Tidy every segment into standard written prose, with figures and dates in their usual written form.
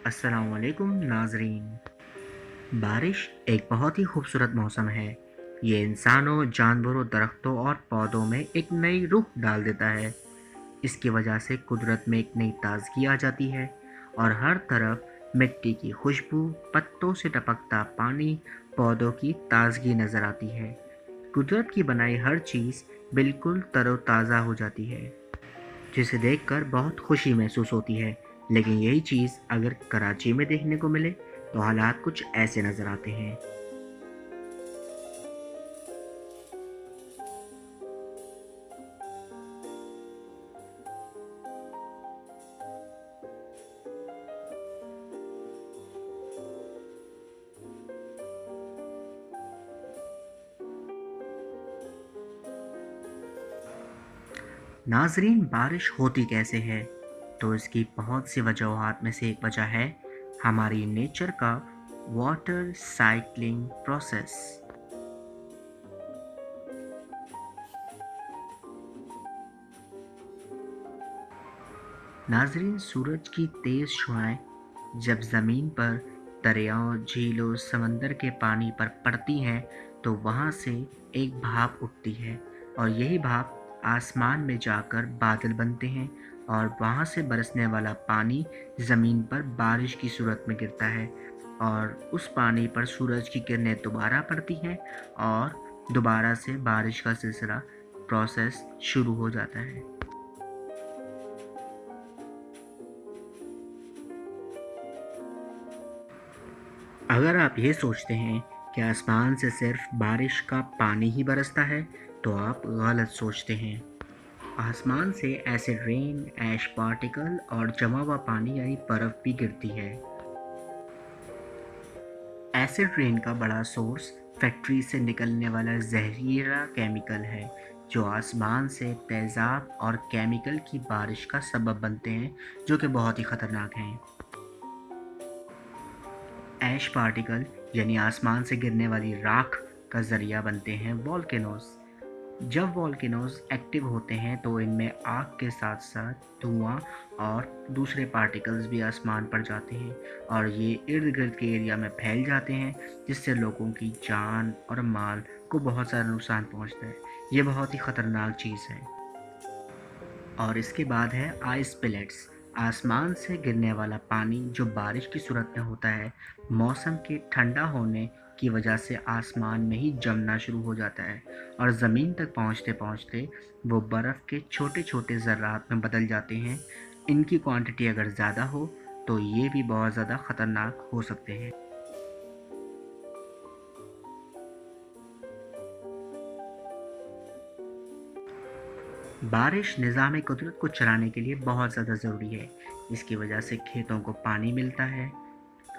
अस्सलाम वालेकुम नाजरीन। बारिश एक बहुत ही खूबसूरत मौसम है। ये इंसानों, जानवरों, दरख्तों और पौधों में एक नई रूह डाल देता है। इसकी वजह से कुदरत में एक नई ताजगी आ जाती है और हर तरफ मिट्टी की खुशबू, पत्तों से टपकता पानी, पौधों की ताजगी नज़र आती है। कुदरत की बनाई हर चीज़ बिल्कुल तरोताज़ा हो जाती है, जिसे देखकर बहुत खुशी महसूस होती है। लेकिन यही चीज़ अगर कराची में देखने को मिले तो हालात कुछ ऐसे नज़र आते हैं। नाजरीन, बारिश होती कैसे है? तो इसकी बहुत सी वजूहात में से एक वजह है हमारी नेचर का वाटर साइक्लिंग प्रोसेस। नाजरीन, सूरज की तेज़ शुआएं जब ज़मीन पर, दरियाओं, झीलों, समंदर के पानी पर पड़ती हैं तो वहाँ से एक भाप उठती है और यही भाप आसमान में जाकर बादल बनते हैं और वहाँ से बरसने वाला पानी ज़मीन पर बारिश की सूरत में गिरता है और उस पानी पर सूरज की किरणें दोबारा पड़ती हैं और दोबारा से बारिश का सिलसिला प्रोसेस शुरू हो जाता है। अगर आप ये सोचते हैं कि आसमान से सिर्फ बारिश का पानी ही बरसता है तो आप गलत सोचते हैं। आसमान से एसिड रेन, ऐश पार्टिकल और जमा हुआ पानी यानी बर्फ़ भी गिरती है। एसिड रेन का बड़ा सोर्स फैक्ट्री से निकलने वाला जहरीला केमिकल है जो आसमान से तेज़ाब और केमिकल की बारिश का सबब बनते हैं, जो कि बहुत ही ख़तरनाक हैं। ऐश पार्टिकल यानी आसमान से गिरने वाली राख का ज़रिया बनते हैं वॉल्केनोज़। जब वॉल्केनोज़ एक्टिव होते हैं तो इनमें आग के साथ साथ धुआं और दूसरे पार्टिकल्स भी आसमान पर जाते हैं और ये इर्द गिर्द के एरिया में फैल जाते हैं, जिससे लोगों की जान और माल को बहुत सारा नुकसान पहुंचता है। ये बहुत ही ख़तरनाक चीज़ है। और इसके बाद है आइस पिलेट्स। आसमान से गिरने वाला पानी जो बारिश की सूरत में होता है, मौसम के ठंडा होने की वजह से आसमान में ही जमना शुरू हो जाता है और ज़मीन तक पहुंचते पहुंचते वो बर्फ़ के छोटे छोटे ज़र्रात में बदल जाते हैं। इनकी क्वांटिटी अगर ज़्यादा हो तो ये भी बहुत ज़्यादा ख़तरनाक हो सकते हैं। बारिश निज़ाम कुदरत को चलाने के लिए बहुत ज़्यादा ज़रूरी है। इसकी वजह से खेतों को पानी मिलता है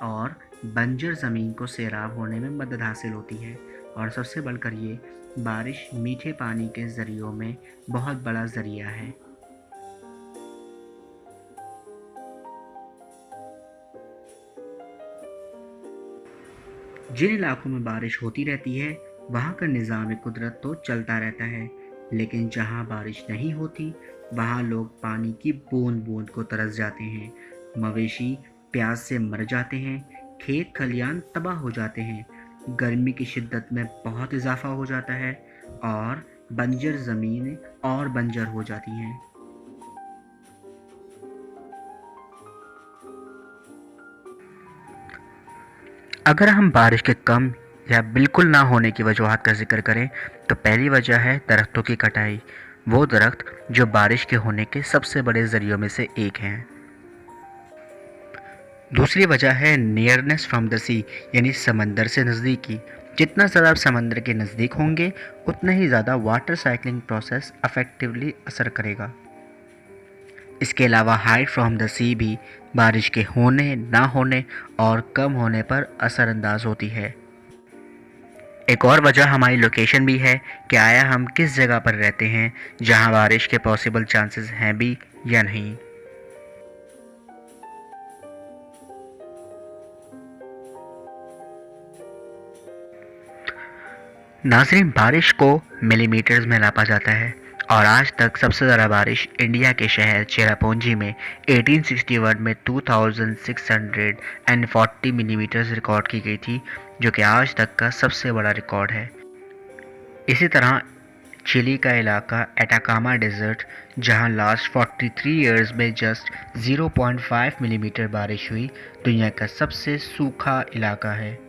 और बंजर ज़मीन को सैराब होने में मदद हासिल होती है। और सबसे बढ़कर ये बारिश मीठे पानी के ज़रियों में बहुत बड़ा ज़रिया है। जिन इलाकों में बारिश होती रहती है वहाँ का निज़ाम कुदरत तो चलता रहता है, लेकिन जहाँ बारिश नहीं होती वहाँ लोग पानी की बूंद बूंद को तरस जाते हैं। मवेशी प्यास से मर जाते हैं, खेत खलियान तबाह हो जाते हैं, गर्मी की शिद्दत में बहुत इजाफा हो जाता है और बंजर ज़मीनें और बंजर हो जाती हैं। अगर हम बारिश के कम या बिल्कुल ना होने की वजूहत का ज़िक्र करें तो पहली वजह है दरख्तों की कटाई। वो दरख्त जो बारिश के होने के सबसे बड़े ज़रियों में से एक हैं। दूसरी वजह है नियरनेस फ्रॉम द सी यानी समंदर से नज़दीकी। जितना ज़्यादा आप समंदर के नज़दीक होंगे उतना ही ज़्यादा वाटर साइक्लिंग प्रोसेस अफेक्टिवली असर करेगा। इसके अलावा हाइट फ्रॉम द सी भी बारिश के होने, ना होने और कम होने पर असरअंदाज होती है। एक और वजह हमारी लोकेशन भी है कि आया हम किस जगह पर रहते हैं जहां बारिश के पॉसिबल चांसेस हैं भी या नहीं। नाज़रीन, बारिश को मिलीमीटर्स में नापा जाता है और आज तक सबसे ज़्यादा बारिश इंडिया के शहर चेरापूंजी में 1861 में 2640 मिलीमीटर रिकॉर्ड की गई थी, जो कि आज तक का सबसे बड़ा रिकॉर्ड है। इसी तरह चिली का इलाका एटाकामा डेजर्ट, जहां लास्ट 43 इयर्स में जस्ट 0.5 मिलीमीटर बारिश हुई, दुनिया का सबसे सूखा इलाका है।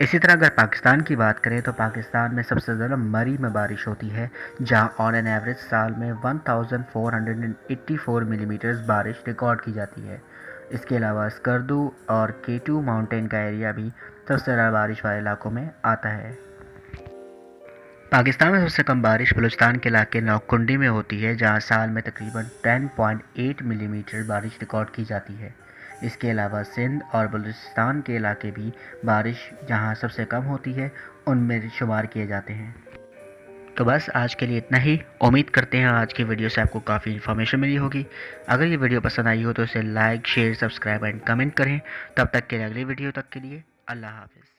इसी तरह अगर पाकिस्तान की बात करें तो पाकिस्तान में सबसे ज़्यादा मरी में बारिश होती है, जहां ऑन एन एवरेज साल में 1484 मिलीमीटर बारिश रिकॉर्ड की जाती है। इसके अलावा स्कर्दू और केटू माउंटेन का एरिया भी सबसे ज़्यादा बारिश वाले इलाकों में आता है। पाकिस्तान में सबसे कम बारिश बलूचिस्तान के इलाके नौकुंडी में होती है, जहां साल में तकरीबन 10.8 मिलीमीटर बारिश रिकॉर्ड की जाती है। इसके अलावा सिंध और बलूचिस्तान के इलाके भी बारिश जहां सबसे कम होती है उनमें शुमार किए जाते हैं। तो बस आज के लिए इतना ही। उम्मीद करते हैं आज की वीडियो से आपको काफ़ी इन्फॉर्मेशन मिली होगी। अगर ये वीडियो पसंद आई हो तो इसे like, share, subscribe and comment करें। तब तक के लिए अगली वीडियो तक के लिए अल्लाह हाफ़िज़।